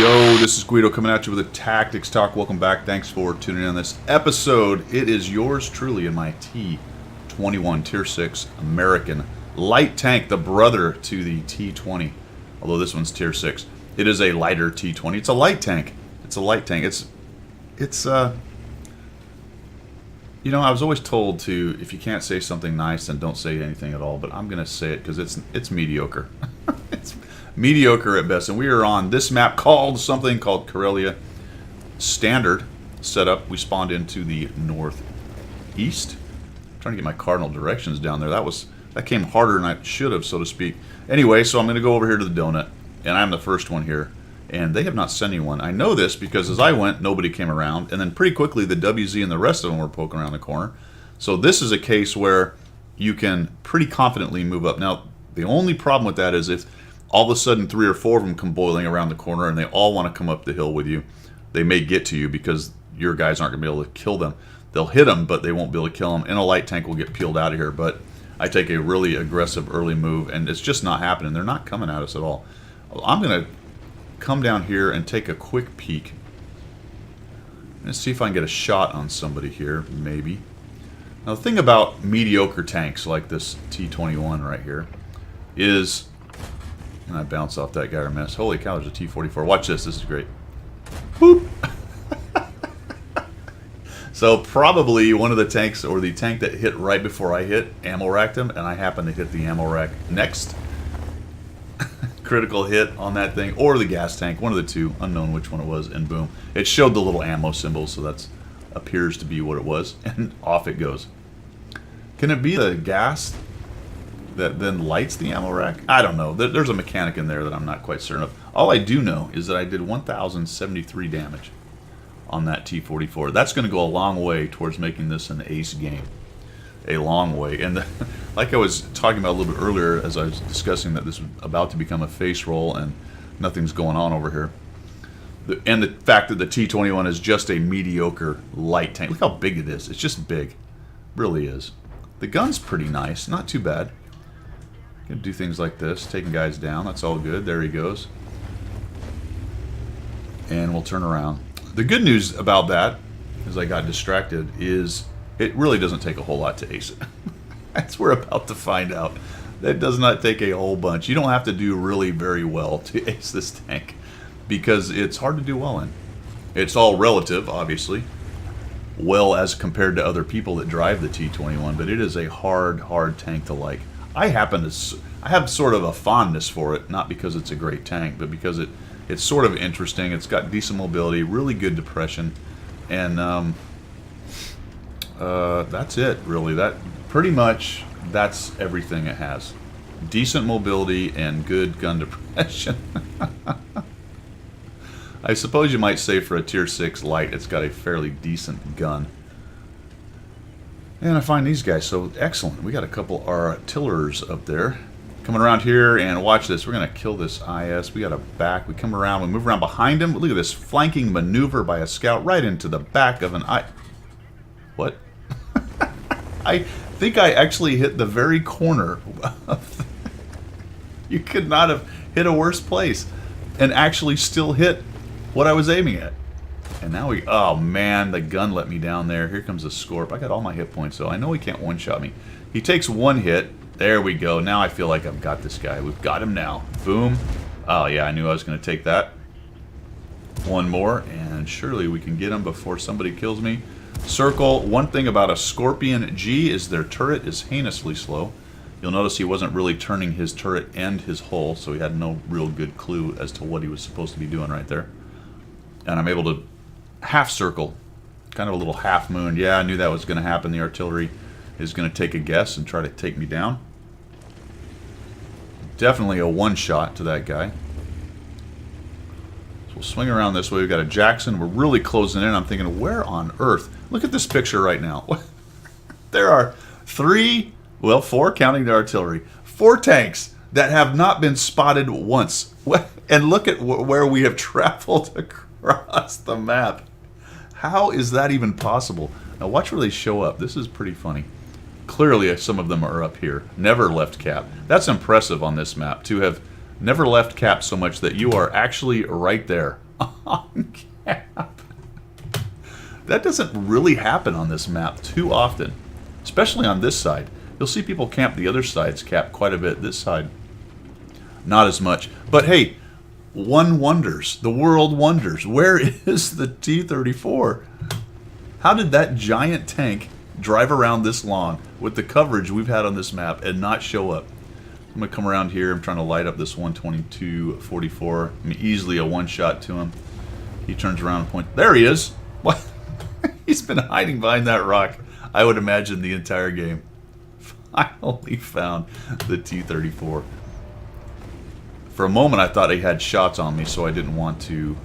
Yo, this is Guido coming at you with a Tactics Talk. Welcome back. Thanks for tuning in on this episode. It is yours truly in my T21 Tier 6 American light tank, the brother to the T20. Although this one's Tier 6. It is a lighter T20. It's a light tank. It's a light tank. You know, I was always told to, if you can't say something nice, then don't say anything at all. But I'm going to say it because it's mediocre. It's mediocre at best. And we are on this map called Karelia Standard setup. We spawned into the northeast. I'm trying to get my cardinal directions down there. That came harder than I should have, so to speak. Anyway, so I'm going to go over here to the donut, and I'm the first one here. And they have not sent anyone. I know this because as I went, nobody came around. And then pretty quickly, the WZ and the rest of them were poking around the corner. So this is a case where you can pretty confidently move up. Now, the only problem with that is if all of a sudden 3 or 4 of them come boiling around the corner and they all want to come up the hill with you, they may get to you because your guys aren't going to be able to kill them. They'll hit them, but they won't be able to kill them. And a light tank will get peeled out of here. But I take a really aggressive early move, and it's just not happening. They're not coming at us at all. I'm going to come down here and take a quick peek. Let's see if I can get a shot on somebody here, maybe. Now, the thing about mediocre tanks like this T21 right here is, and I bounce off that guy or mess. Holy cow, there's a T44. Watch this. This is great. Boop. So probably one of the tanks, or the tank that hit right before I hit, ammo racked him, and I happened to hit the ammo rack next. Critical hit on that thing, or the gas tank, one of the two, unknown which one it was, and boom. It showed the little ammo symbol, so that appears to be what it was, and off it goes. Can it be the gas that then lights the ammo rack? I don't know. There's a mechanic in there that I'm not quite certain of. All I do know is that I did 1,073 damage on that T44. That's going to go a long way towards making this an ace game. A long way. And like I was talking about a little bit earlier as I was discussing that this was about to become a face roll and nothing's going on over here. And the fact that the T21 is just a mediocre light tank. Look how big it is. It's just big. It really is. The gun's pretty nice. Not too bad. Can do things like this. Taking guys down. That's all good. There he goes. And we'll turn around. The good news about that, as I got distracted, is it really doesn't take a whole lot to ace it. As we're about to find out. That does not take a whole bunch. You don't have to do really very well to ace this tank, because it's hard to do well in. It's all relative, obviously, well as compared to other people that drive the T21, but it is a hard tank to like. I have sort of a fondness for it, not because it's a great tank, but because it's sort of interesting. It's got decent mobility, really good depression, and that's it, really. That's everything it has. Decent mobility and good gun depression. I suppose you might say for a Tier 6 light, it's got a fairly decent gun. And I find these guys so excellent. We got a couple artillers up there. Coming around here, and watch this. We're going to kill this IS. We got a back. We come around. We move around behind him. Look at this flanking maneuver by a scout right into the back of an I... What? I think I actually hit the very corner of You could not have hit a worse place and actually still hit what I was aiming at. And now oh man, the gun let me down there. Here comes the Scorp. I got all my hit points, so I know he can't one-shot me. He takes one hit. There we go. Now I feel like I've got this guy. We've got him now. Boom. Oh yeah, I knew I was going to take that. One more, and surely we can get him before somebody kills me. Circle. One thing about a Scorpion G is their turret is heinously slow. You'll notice he wasn't really turning his turret and his hull, so he had no real good clue as to what he was supposed to be doing right there. And I'm able to half circle, kind of a little half moon. Yeah, I knew that was going to happen. The artillery is going to take a guess and try to take me down. Definitely a one-shot to that guy. So we'll swing around this way. We've got a Jackson. We're really closing in. I'm thinking, where on earth? Look at this picture right now. There are 4 counting the artillery, 4 tanks that have not been spotted once. And look at where we have traveled across the map. How is that even possible? Now watch where they show up. This is pretty funny. Clearly some of them are up here. Never left cap. That's impressive on this map, to have never left cap so much that you are actually right there on cap. That doesn't really happen on this map too often, especially on this side. You'll see people camp the other side's cap quite a bit. This side, not as much. But hey, one wonders. The world wonders. Where is the T-34? How did that giant tank drive around this long with the coverage we've had on this map and not show up? I'm going to come around here. I'm trying to light up this 122-44. I mean, easily a one-shot to him. He turns around and points. There he is. What? He's been hiding behind that rock, I would imagine, the entire game. Finally found the T-34. For a moment, I thought he had shots on me, so I didn't want to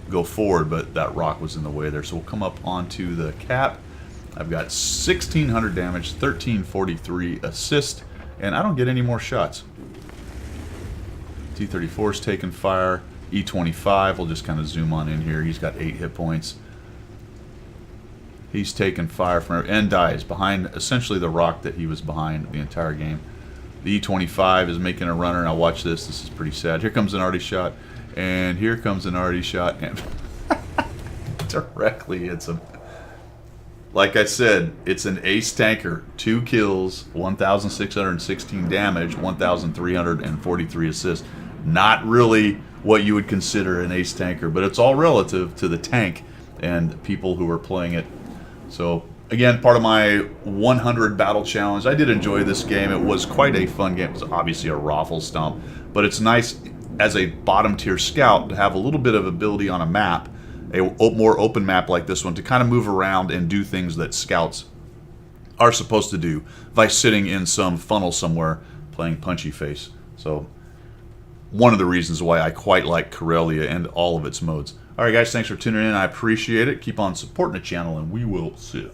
go forward, but that rock was in the way there. So we'll come up onto the cap. I've got 1,600 damage, 1,343 assist, and I don't get any more shots. T-34 is taking fire. E-25, we'll just kind of zoom on in here. He's got 8 hit points. He's taking fire from and dies behind essentially the rock that he was behind the entire game. The E-25 is making a runner. Now watch this. This is pretty sad. Here comes an arty shot, and here comes an arty shot, and directly hits him. Like I said, it's an ace tanker. 2 kills, 1,616 damage, 1,343 assists. Not really what you would consider an ace tanker, but it's all relative to the tank and people who are playing it. So again, part of my 100 battle challenge. I did enjoy this game. It was quite a fun game. It was obviously a raffle stomp, but it's nice as a bottom tier scout to have a little bit of ability on a map, a more open map like this one, to kind of move around and do things that scouts are supposed to do by sitting in some funnel somewhere playing punchy face. So one of the reasons why I quite like Corellia and all of its modes. All right, guys, thanks for tuning in. I appreciate it. Keep on supporting the channel, and we will see you.